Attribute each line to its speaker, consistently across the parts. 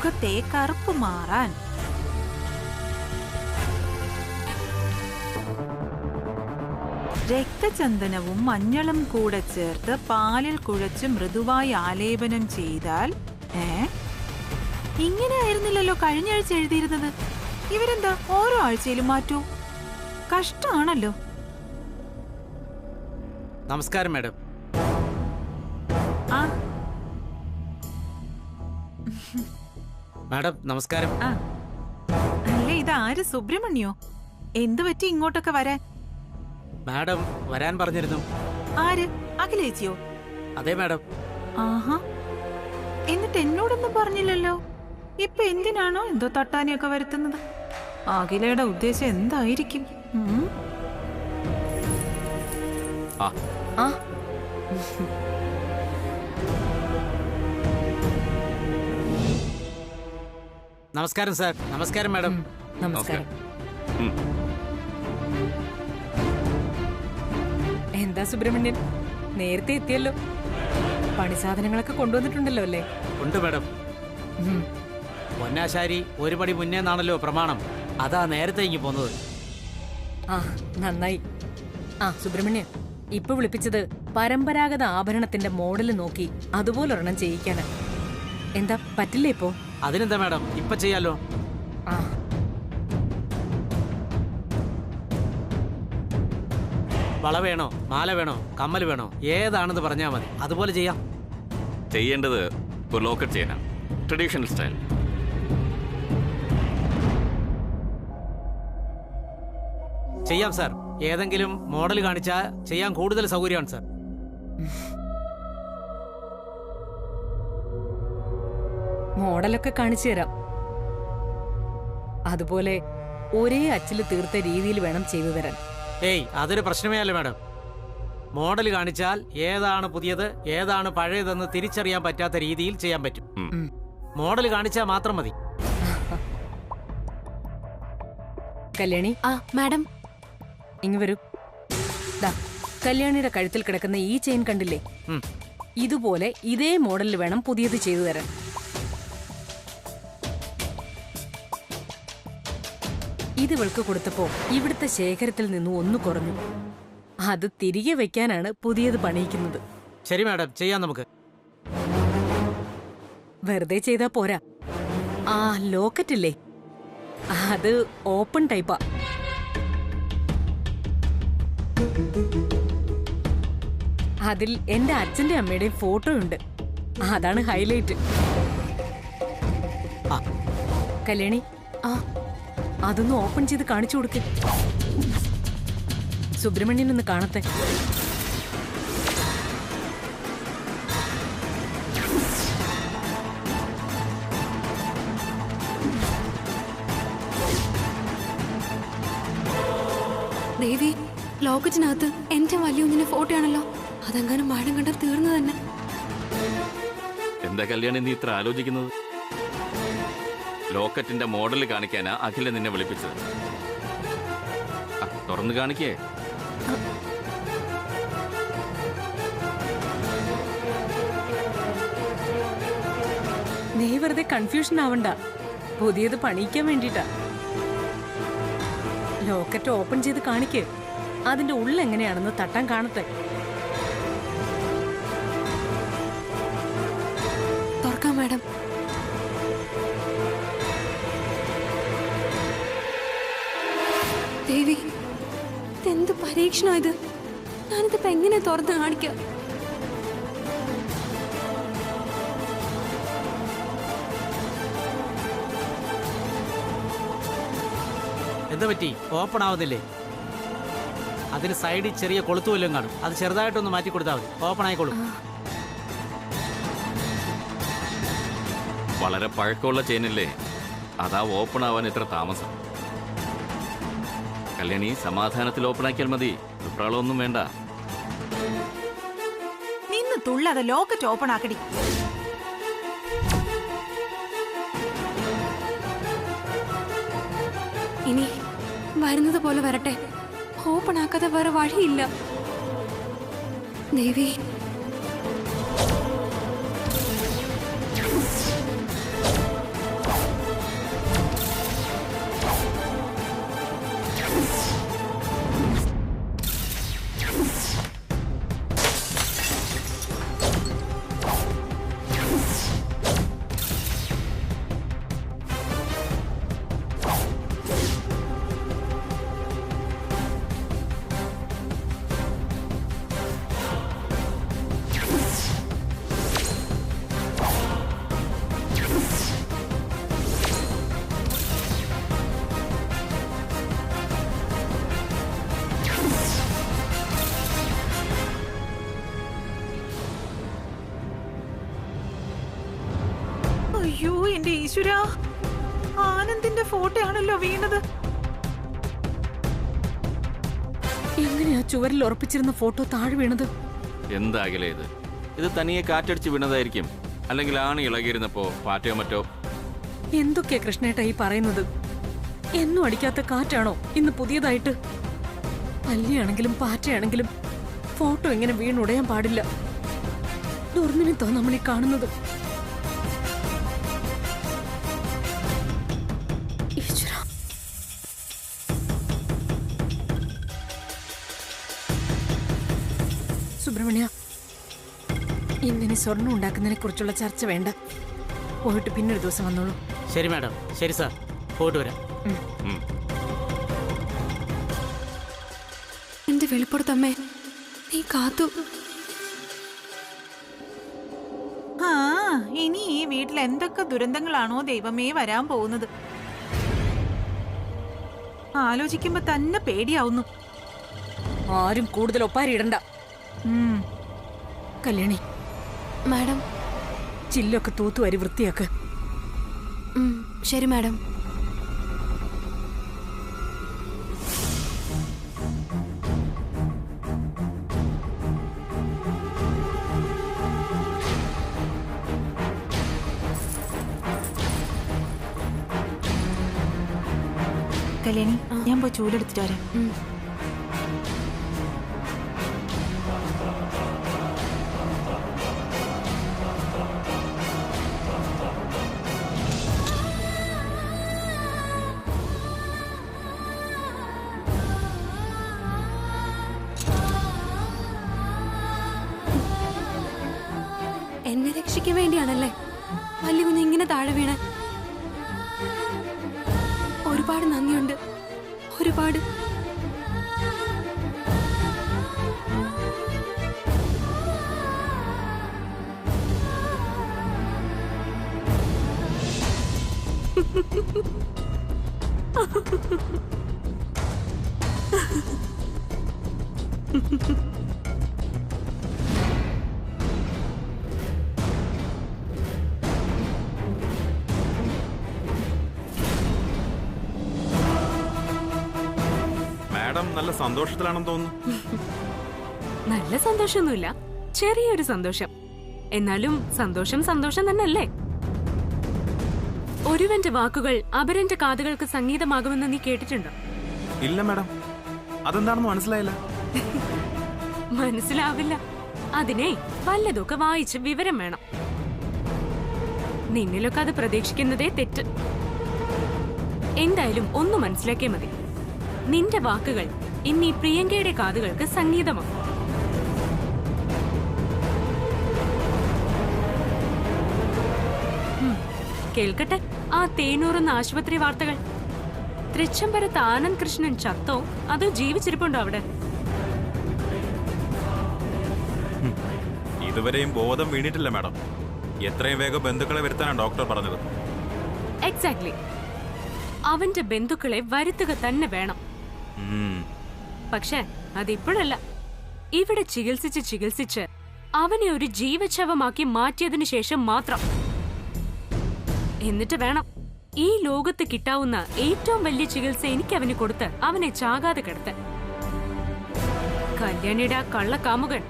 Speaker 1: മുഖത്തെ കറുപ്പ് മാറാൻ. രക്തചന്ദനവും മഞ്ഞളും കൂടെ ചേർത്ത് പാലിൽ കുഴച്ച് മൃദുവായി ആലേപനം ചെയ്താൽ. ഇങ്ങനെ ആയിരുന്നില്ലല്ലോ കഴിഞ്ഞ ആഴ്ച എഴുതിയിരുന്നത്. ഇവരെന്താ ഓരോ ആഴ്ചയിലും മാറ്റൂ? കഷ്ടമാണല്ലോ.
Speaker 2: നമസ്കാരം മാഡം. മാഡം നമസ്കാരം.
Speaker 1: അല്ലേ, ഇതാര്? സുബ്രഹ്മണ്യോ? എന്തു പറ്റി ഇങ്ങോട്ടൊക്കെ വരാൻ?
Speaker 2: മാഡം വരാൻ പറഞ്ഞിരുന്നു.
Speaker 1: ആര്? അഖിലേച്ചിയോ?
Speaker 2: അതെ മാഡം.
Speaker 1: ആഹാ, എന്നിട്ട് എന്നോടൊന്നും പറഞ്ഞില്ലല്ലോ. ഇപ്പൊ എന്തിനാണോ എന്തോ തട്ടാനെയൊക്കെ വരുത്തുന്നത്? അഖിലയുടെ ഉദ്ദേശം എന്തായിരിക്കും?
Speaker 2: നമസ്കാരം സാർ. നമസ്കാരം മാഡം.
Speaker 3: നമസ്കാരം. എന്താ സുബ്രഹ്മണ്യൻ, നേരത്തെ എത്തിയല്ലോ. പണി സാധനങ്ങളൊക്കെ കൊണ്ടുവന്നിട്ടുണ്ടല്ലോ അല്ലേ?
Speaker 2: ഉണ്ട് മാഡം. പൊന്നാശാരി ഒരു പടി മുന്നേന്നാണല്ലോ പ്രമാണം. അതാ നേരത്തെ ഇങ്ങി പോന്നത്.
Speaker 3: നന്നായി. സുബ്രഹ്മണ്യൻ, ഇപ്പൊ വിളിപ്പിച്ചത് പരമ്പരാഗത ആഭരണത്തിന്റെ മോഡല് നോക്കി അതുപോലൊരെണ്ണം ചെയ്യിക്കാനാ. എന്താ പറ്റില്ലേ ഇപ്പോ?
Speaker 2: അതിനെന്താ മാഡം, ഇപ്പൊ ചെയ്യാലോ. വള വേണോ, മാല വേണോ, കമ്മൽ വേണോ, ഏതാണെന്ന് പറഞ്ഞാൽ മതി, അതുപോലെ ചെയ്യാം.
Speaker 4: ചെയ്യേണ്ടത് ഒരു ലോക്കറ്റ് ചെയ്യാനാണ്, ട്രഡീഷണൽ സ്റ്റൈൽ.
Speaker 2: ചെയ്യാം സാർ. ഏതെങ്കിലും മോഡൽ കാണിച്ചാൽ ചെയ്യാൻ കൂടുതൽ സൗകര്യമാണ് സാർ.
Speaker 3: മോഡലൊക്കെ കാണിച്ചു തരാം. അതുപോലെ ഒരേ അച്ചില് തീർത്ത രീതിയിൽ വേണം ചെയ്തു തരാൻ.
Speaker 2: അതൊരു പ്രശ്നമേ അല്ല മാഡം. മോഡൽ കാണിച്ചാൽ ഏതാണ് പുതിയത് ഏതാണ് പഴയതെന്ന് തിരിച്ചറിയാൻ പറ്റാത്ത രീതിയിൽ ചെയ്യാൻ പറ്റും. മോഡൽ കാണിച്ചാൽ മാത്രം മതി.
Speaker 3: കല്യാണി.
Speaker 5: മാഡം
Speaker 3: ഇങ്ങ് വരൂ. കല്യാണിയുടെ കഴുത്തിൽ കിടക്കുന്ന ഈ ചെയിൻ കണ്ടില്ലേ? ഇതുപോലെ ഇതേ മോഡലിൽ വേണം പുതിയത് ചെയ്തു തരാൻ. ഇത് ഇവൾക്ക് കൊടുത്തപ്പോ ഇവിടുത്തെ ശേഖരത്തിൽ നിന്നും ഒന്ന് കുറഞ്ഞു. അത് തിരികെ വെക്കാനാണ് പുതിയത് പണിയിക്കുന്നത്.
Speaker 2: ശരി മാഡം, ചെയ്യാം നമുക്ക്.
Speaker 3: വെറുതെ ചെയ്താ പോരാ. ലോക്കറ്റ് ഇല്ലേ, അത് ഓപ്പൺ ടൈപ്പാ. അതിൽ എന്റെ അച്ഛന്റെ അമ്മയുടെയും ഫോട്ടോ ഉണ്ട്. അതാണ് ഹൈലൈറ്റ്. കല്യാണി, അതൊന്ന് ഓപ്പൺ ചെയ്ത് കാണിച്ചു കൊടുക്ക്. സുബ്രഹ്മണ്യൻ ഒന്ന് കാണട്ടെ.
Speaker 5: ദേവി, ലോക്കറ്റിനകത്ത് എന്റെ വലിയ ഫോട്ടോ ആണല്ലോ. അതെങ്ങാനും മാഡം കണ്ടാൽ തീർന്നു തന്നെ.
Speaker 4: എന്താ കല്യാണി നീ ഇത്ര ആലോചിക്കുന്നത്? ലോക്കറ്റിന്റെ മോഡൽ കാണിക്കാനാ അഖില നിന്നെ വിളിപ്പിച്ചത്. തുറന്ന് കാണിക്കേ.
Speaker 3: നീ വെറുതെ കൺഫ്യൂഷൻ ആവണ്ട. പുതിയത് പണിയിക്കാൻ വേണ്ടിട്ടാ. ലോക്കറ്റ് ഓപ്പൺ ചെയ്ത് കാണിക്ക്. അതിന്റെ ഉള്ളെങ്ങനെയാണെന്ന് തട്ടാൻ കാണട്ടെ.
Speaker 5: തുറക്കാം മാഡം. ദേവി, ഇതെന്ത് പരീക്ഷണം ഇത്? ഞാനിതിപ്പോ എങ്ങനെ തുറന്ന് കാണിക്കാം?
Speaker 2: എന്താ പറ്റി? ഓപ്പൺ ആവുന്നില്ലേ? അതിന് സൈഡിൽ ചെറിയ കൊളുത്തു വല്ലതും കാണും. അത് ചെറുതായിട്ടൊന്ന് മാറ്റി കൊടുത്താൽ മതി, ഓപ്പൺ ആയിക്കോളും.
Speaker 4: വളരെ പഴക്കമുള്ള ചെയിനല്ലേ, അതാ ഓപ്പൺ ആവാൻ ഇത്ര താമസം. കല്യാണി, സമാധാനത്തിൽ ഓപ്പൺ ആക്കിയാൽ മതി, വിപ്രാളമൊന്നും വേണ്ട.
Speaker 1: നിന്ന് തുള്ളാതെ ലോക്കറ്റ് ഓപ്പൺ ആക്കടി.
Speaker 5: ഇനി വരുന്നത് പോലെ വരട്ടെ. ഓപ്പൺ ആക്കാതെ വേറെ വഴിയില്ല. ദേവി,
Speaker 1: എന്റെ ഈശ്വരാ, ആനന്ദിന്റെ ഫോട്ടോ ആണല്ലോ വീണത്.
Speaker 3: എങ്ങനെയാ ചുവരിൽ ഉറപ്പിച്ചിരുന്ന ഫോട്ടോ താഴെ വീണത്?
Speaker 4: എന്താകലേ ഇത് തനിയെ കാറ്റടിച്ച് വീണതായിരിക്കും. അല്ലെങ്കിൽ ആണ് ഇളകിയിരുന്നപ്പോ പാറ്റയോ മറ്റോ.
Speaker 3: എന്തൊക്കെയാ കൃഷ്ണേട്ട ഈ പറയുന്നത്? എന്നും അടിക്കാത്ത കാറ്റാണോ ഇന്ന് പുതിയതായിട്ട്? പല്ലിയാണെങ്കിലും പാറ്റയാണെങ്കിലും ഫോട്ടോ ഇങ്ങനെ വീണുടയാൻ പാടില്ല. ദുർനിമിത്തോ നമ്മൾ ഈ കാണുന്നത്. ഈശ്വരാ. സുബ്രഹ്മണ്യ, ഇന്നിനി സ്വർണം ഉണ്ടാക്കുന്നതിനെ കുറിച്ചുള്ള ചർച്ച വേണ്ട. പോയിട്ട് പിന്നൊരു ദിവസം വന്നോളൂ.
Speaker 2: ശരി മാഡം. ശരി സാർ, പോയിട്ട് വരാം.
Speaker 5: എന്റെ വെളിപ്പെടുത്തമ്മേ, നീ കാത്തു.
Speaker 1: ആ, ഇനി ഈ വീട്ടിൽ എന്തൊക്കെ ദുരന്തങ്ങളാണോ ദൈവമേ വരാൻ പോകുന്നത്. ആലോചിക്കുമ്പോ തന്നെ പേടിയാവുന്നു.
Speaker 3: ആരും കൂടുതൽ ഒപ്പാരിടണ്ട. കല്യാണി,
Speaker 5: മാഡം.
Speaker 3: ചില്ലൊക്കെ തൂത്തുവാരി വൃത്തിയാക്ക്.
Speaker 5: ശരി മാഡം.
Speaker 1: കല്യാണി, ഞാൻ പോയി ചൂലെടുത്തിട്ട് വരാം.
Speaker 5: എന്നെ രക്ഷിക്കാൻ വേണ്ടിയാണല്ലേ വല്യ കുഞ്ഞ് ഇങ്ങനെ താഴെ വീണ. ഒരുപാട് നന്ദിയുണ്ട്, ഒരുപാട്.
Speaker 6: മാഡം നല്ല സന്തോഷത്തിലാണെന്ന് തോന്നുന്നു.
Speaker 7: നല്ല സന്തോഷമൊന്നുമില്ല, ചെറിയൊരു സന്തോഷം. എന്നാലും സന്തോഷം സന്തോഷം തന്നെയല്ലേ? ഒരുവന്റെ വാക്കുകൾ അപരന്റെ കാതുകൾക്ക് സംഗീതമാകുമെന്ന് നീ കേട്ടിട്ടുണ്ടോ?
Speaker 6: ഇല്ല മാഡം, അതെന്താണെന്ന് മനസ്സിലായില്ല.
Speaker 7: മനസ്സിലാവില്ല. അതിനെ വല്ലതൊക്കെ വായിച്ച് വിവരം വേണം. നിന്നിലൊക്കെ അത് പ്രതീക്ഷിക്കുന്നതേ തെറ്റ്. എന്തായാലും ഒന്ന് മനസ്സിലാക്കിയാൽ മതി. നിന്റെ വാക്കുകൾ ഇന്ന് ഈ പ്രിയങ്കയുടെ കാതുകൾക്ക് സംഗീതമാണ്. കേൾക്കട്ടെ ആ തേനൂറുന്ന ആശുപത്രി വാർത്തകൾ. തൃച്ചംബരത്ത് ആനന്ദ് കൃഷ്ണൻ ചത്തോ അതോ ജീവിച്ചിരിപ്പുണ്ടോ അവിടെ?
Speaker 6: ഇതുവരെയും ബോധം വീണിട്ടില്ല മാഡം. എത്രയും വേഗം ബന്ധുക്കളെ വരുത്താനാണ് ഡോക്ടർ പറഞ്ഞത്.
Speaker 7: എക്സാക്ട്ലി. അവന്റെ ബന്ധുക്കളെ വരുത്തുക തന്നെ വേണം. പക്ഷെ അതിപ്പോഴല്ല. ഇവിടെ ചികിത്സിച്ച് അവനെ ഒരു ജീവച്ഛവമാക്കി മാറ്റിയതിനു ശേഷം മാത്രം. എന്നിട്ട് വേണം ഈ ലോകത്ത് കിട്ടാവുന്ന ഏറ്റവും വലിയ ചികിത്സ എനിക്ക് അവന് കൊടുത്ത് അവനെ ചാകാതെ കിടത്താൻ. കല്യാണിയുടെ ആ കള്ളക്കാമുകൻ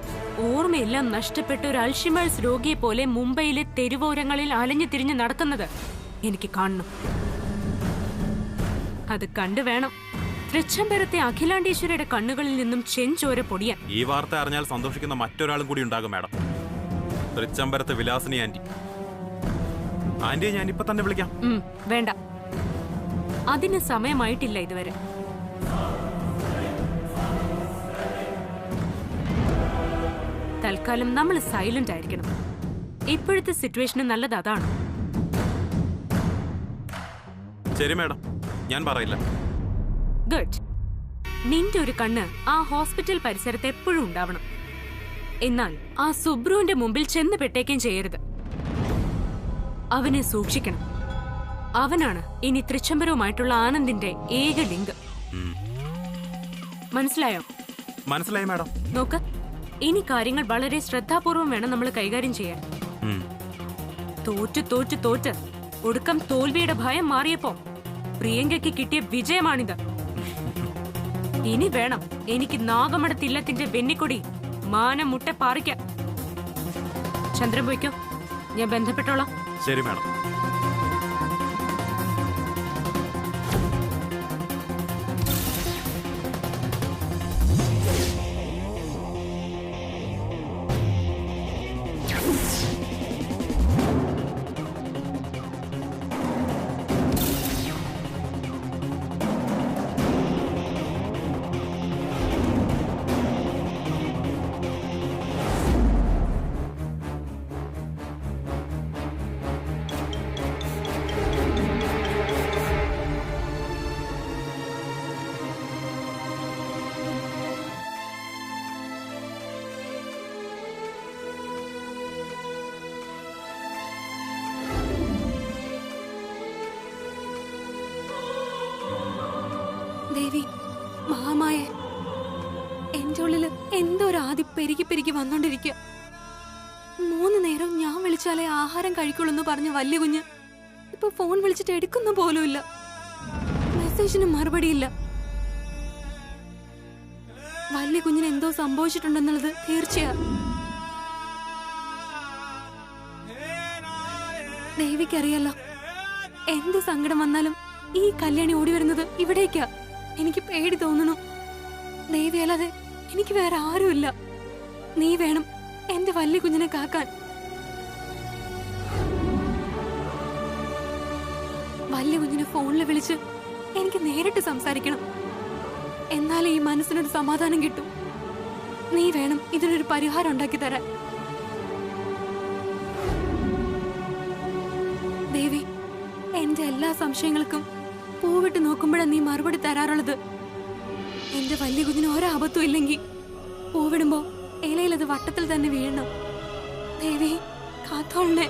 Speaker 7: ഓർമ്മയെല്ലാം നഷ്ടപ്പെട്ട ഒരു അൽഷിമേഴ്സ് രോഗിയെ പോലെ മുംബൈയിലെ തെരുവോരങ്ങളിൽ അലഞ്ഞു തിരിഞ്ഞ് നടക്കുന്നത് എനിക്ക് കാണണം. അത് കണ്ടു വേണം തൃച്ചംബരത്തെ അഖിലാണ്ടേശ്വരിയുടെ കണ്ണുകളിൽ നിന്നും ചെഞ്ചോര പൊടിയാൻ.
Speaker 6: ഈ വാർത്ത അറിഞ്ഞാൽ സന്തോഷിക്കുന്ന മറ്റൊരാളും കൂടി ഉണ്ടാകും മാഡം. തൃച്ചംബരത്തെ വിലാസിനി ആന്റി. ആന്റിയെ ഞാൻ ഇപ്പൊ തന്നെ വിളിക്കാം.
Speaker 7: വേണ്ട, അതിന് സമയമായിട്ടില്ല ഇതുവരെ. തൽക്കാലം നമ്മൾ സൈലന്റ് ആയിരിക്കണം. ഇപ്പോഴത്തെ സിറ്റുവേഷന് നല്ലത് അതാണ്.
Speaker 6: ശരി മാഡം, ഞാൻ പറയില്ല.
Speaker 7: ഗുഡ്. നിന്റെ ഒരു കണ്ണ് ആ ഹോസ്പിറ്റൽ പരിസരത്ത് എപ്പോഴും ഉണ്ടാവണം. എന്നാൽ ആ സുബ്രുവിന്റെ മുമ്പിൽ ചെന്ന് പെട്ടേക്കും ചെയ്യരുത്. അവനെ സൂക്ഷിക്കണം. അവനാണ് ഇനി തൃച്ചംബരവുമായിട്ടുള്ള ആനന്ദിന്റെ ഏക ലിങ്ക്. മനസ്സിലായോ?
Speaker 6: മനസ്സിലായി മാഡം.
Speaker 7: നോക്ക്, ഇനി കാര്യങ്ങൾ വളരെ ശ്രദ്ധാപൂർവം വേണം നമ്മൾ കൈകാര്യം ചെയ്യാൻ. തോറ്റ് ഒടുക്കം തോൽവിയുടെ ഭയം മാറിയപ്പോ പ്രിയങ്കയ്ക്ക് കിട്ടിയ വിജയമാണിത്. ഇനി വേണം എനിക്ക് നാഗമഠത്തില്ലത്തിന്റെ വെന്നിക്കൊടി മാനം മുട്ടെ പാറിക്കാൻ. ചന്ദ്രൻ പോയിക്കോ, ഞാൻ ബന്ധപ്പെട്ടോളാം.
Speaker 6: ശരി മാഡം.
Speaker 5: ദേവി, മഹാമായ, എന്റെ ഉള്ളില് എന്തോ ഒരു ആദി പെരുകി പെരുകി വന്നോണ്ടിരിക്കുക. 3 നേരം ഞാൻ വിളിച്ചാലേ ആഹാരം കഴിക്കുള്ളൂ പറഞ്ഞ വലിയ കുഞ്ഞ് ഇപ്പൊ ഫോൺ വിളിച്ചിട്ട് എടുക്കുന്ന പോലുമില്ല. മെസ്സേജിന് മറുപടിയില്ല. വലിയ കുഞ്ഞിന് എന്തോ സംഭവിച്ചിട്ടുണ്ടെന്നുള്ളത് തീർച്ചയാ. ദേവിക്കറിയല്ലോ, എന്ത് സങ്കടം വന്നാലും ഈ കല്യാണി ഓടി വരുന്നത് ഇവിടേക്കാ. എനിക്ക് പേടി തോന്നുന്നു. ദേവി അല്ലാതെ എനിക്ക് വേറെ ആരുമില്ല. നീ വേണം എന്റെ വലിയ കുഞ്ഞിനെ കാക്കാൻ. വലിയ കുഞ്ഞിനെ ഫോണിൽ വിളിച്ച് എനിക്ക് നേരിട്ട് സംസാരിക്കണം. എന്നാലേ ഈ മനസ്സിനൊരു സമാധാനം കിട്ടും. നീ വേണം ഇതിനൊരു പരിഹാരം ഉണ്ടാക്കി തരാൻ. ദേവി, എന്റെ എല്ലാ സംശയങ്ങൾക്കും പൂവിട്ട് നോക്കുമ്പോഴാണ് നീ മറുപടി തരാറുള്ളത്. എന്റെ വലിയ കുഞ്ഞിന് ഒരാപത്തും ഇല്ലെങ്കിൽ പൂവിടുമ്പോ ഇലയിൽ അത് വട്ടത്തിൽ തന്നെ വീഴണം. ദേവി, കാത്തോളണേ.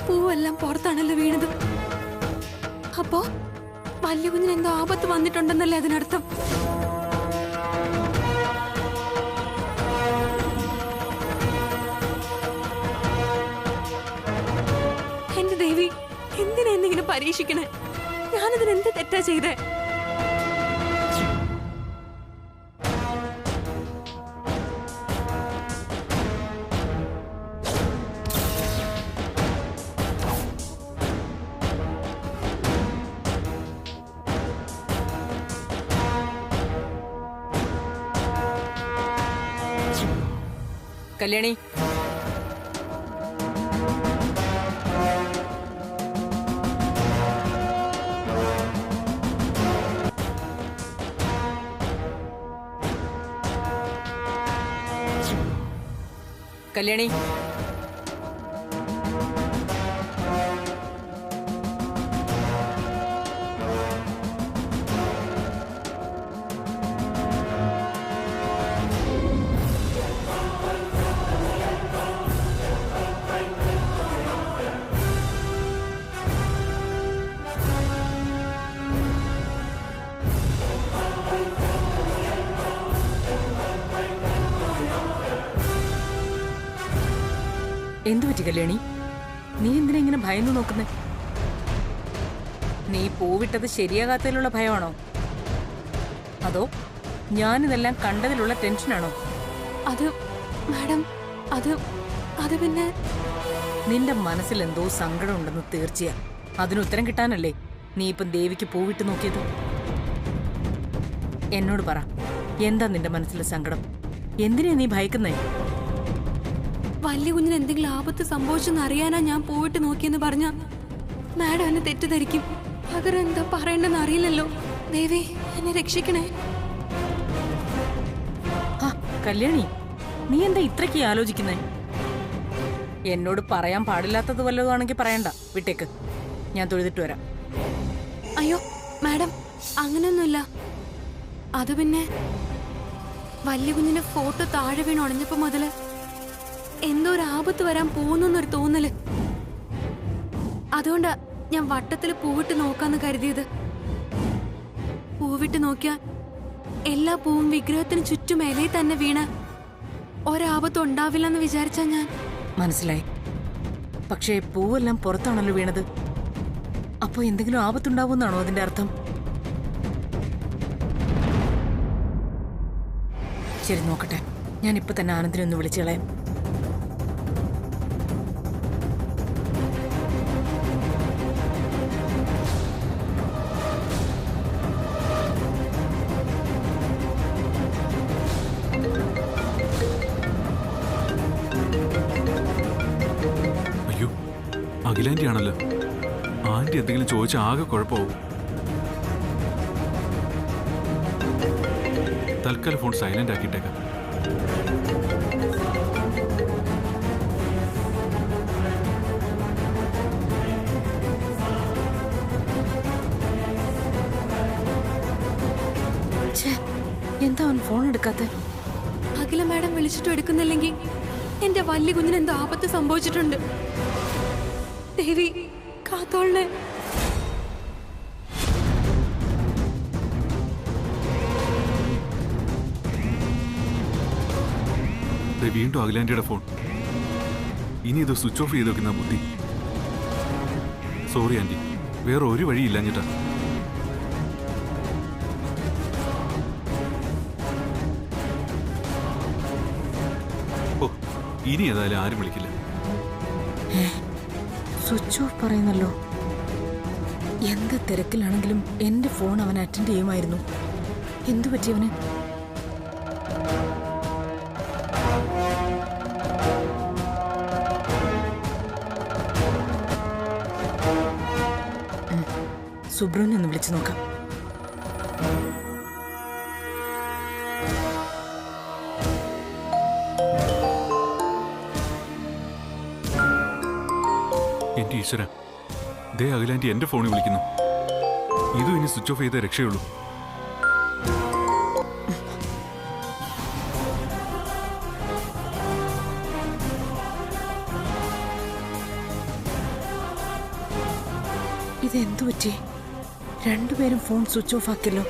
Speaker 5: പൂവെല്ലാം പുറത്താണല്ലോ വീണത്. അപ്പോ വലിയ കുഞ്ഞിന് എന്തോ ആപത്ത് വന്നിട്ടുണ്ടെന്നല്ലേ അതിനർത്ഥം? എന്റെ ദേവി, പരീക്ഷിക്കണേ? ഞാനതിന് എന്ത് തെറ്റാ ചെയ്തേ?
Speaker 3: കല്യാണി, കല്യാണി, എന്തു പറ്റി കല്യാണി? നീ എന്തിനാ ഇങ്ങനെ ഭയന്നു നോക്കുന്നേ? നീ പൂവിട്ടത് ശരിയാകാത്തതിലുള്ള ഭയമാണോ, അതോ ഞാനിതെല്ലാം കണ്ടതിലുള്ള ടെൻഷനാണോ?
Speaker 5: അത് മാഡം, അത് പിന്നെ
Speaker 3: നിന്റെ മനസ്സിൽ എന്തോ സങ്കടം ഉണ്ടെന്ന് തീർച്ചയാ. അതിന് ഉത്തരം കിട്ടാനല്ലേ നീ ഇപ്പം ദേവിക്ക് പൂവിട്ട് നോക്കിയത്? എന്നോട് പറ, എന്താ നിന്റെ മനസ്സിലെ സങ്കടം? എന്തിനാ നീ ഭയക്കുന്നേ?
Speaker 5: വലിയ കുഞ്ഞിന് എന്തെങ്കിലും ആപത്ത് സംഭവിച്ചെന്ന് അറിയാനാ ഞാൻ പോയിട്ട് നോക്കിയെന്ന് പറഞ്ഞ മാഡം എന്നെ തെറ്റിദ്ധരിക്കും. പകരം എന്താ പറയണ്ടെന്ന് അറിയില്ലല്ലോ. ദേവി, എന്നെ രക്ഷിക്കണേ.
Speaker 3: കല്യാണി, നീ എന്താ ഇത്രയ്ക്ക് ആലോചിക്കുന്നേ? എന്നോട് പറയാൻ പാടില്ലാത്തത് വല്ലതുമാണെങ്കിൽ പറയണ്ട, വിട്ടേക്ക്. ഞാൻ തൊഴുതിട്ട് വരാം.
Speaker 5: അയ്യോ മാഡം, അങ്ങനെയൊന്നുമില്ല. അത് പിന്നെ വലിയ കുഞ്ഞിന്റെ ഫോട്ടോ താഴെ വീണ് ഉടഞ്ഞപ്പോ മുതല് എന്തോ ഒരു ആപത്ത് വരാൻ പോകുന്നൊരു തോന്നല്. അതുകൊണ്ടാ ഞാൻ വട്ടത്തില് പൂവിട്ട് നോക്കാന്ന് കരുതിയത്. പൂവിട്ട് നോക്കിയാൽ എല്ലാ പൂവും വിഗ്രഹത്തിന് ചുറ്റും ഇലയിൽ തന്നെ വീണ് ഒരാപത്തും ഉണ്ടാവില്ലെന്ന് വിചാരിച്ചാ ഞാൻ.
Speaker 3: മനസ്സിലായി. പക്ഷേ പൂവെല്ലാം പുറത്താണല്ലോ വീണത്. അപ്പൊ എന്തെങ്കിലും ആപത്തുണ്ടാവുന്നാണോ അതിന്റെ അർത്ഥം? ശരി, നോക്കട്ടെ. ഞാൻ ഇപ്പൊ തന്നെ ആനന്ദിനെ ഒന്ന് വിളിച്ചു കളയാം.
Speaker 6: അയ്യോ, അഖിലാന്റി ആണല്ലോ. ആന്റി എന്തെങ്കിലും ചോദിച്ചാൽ ആകെ കുഴപ്പമാവും. തൽക്കാലം ഫോൺ സൈലന്റ് ആക്കിയിട്ടേക്കാം.
Speaker 3: എന്താ അവൻ ഫോൺ എടുക്കാത്ത?
Speaker 5: അഖില മാഡം വിളിച്ചിട്ടും എടുക്കുന്നില്ലെങ്കിൽ എന്റെ വലിയ കുഞ്ഞിന് എന്തോ ആപത്ത് സംഭവിച്ചിട്ടുണ്ട്. ദേവി, കാത്തോളനെ.
Speaker 6: വീണ്ടും അഖിലാന്റിയുടെ ഫോൺ. ഇനി ഇത് സ്വിച്ച് ഓഫ് ചെയ്ത് വെക്കുന്ന ബുദ്ധി. സോറി ആന്റി, വേറെ ഒരു വഴിയില്ലാഞ്ഞിട്ടാ. ഓ, ഇനി ഏതായാലും ആരും വിളിക്കില്ല.
Speaker 3: സ്വിച്ച് ഓഫ് പറയുന്നല്ലോ. എന്ത് തിരക്കിലാണെങ്കിലും എന്റെ ഫോൺ അവൻ അറ്റൻഡ് ചെയ്യുമായിരുന്നു. എന്തു പറ്റിയവന്? സുബ്രുവിനെ ഒന്ന് വിളിച്ചു നോക്കാം.
Speaker 6: എന്റെ ഈശ്വര, ദേ അഖിലാന്റി എന്റെ ഫോണിൽ വിളിക്കുന്നു. ഇതും ഇനി സ്വിച്ച് ഓഫ് ചെയ്തേ രക്ഷയുള്ളൂ.
Speaker 3: ഇതെന്തു പറ്റി? രണ്ടുപേരും ഫോൺ സ്വിച്ച് ഓഫ് ആക്കിയല്ലോ.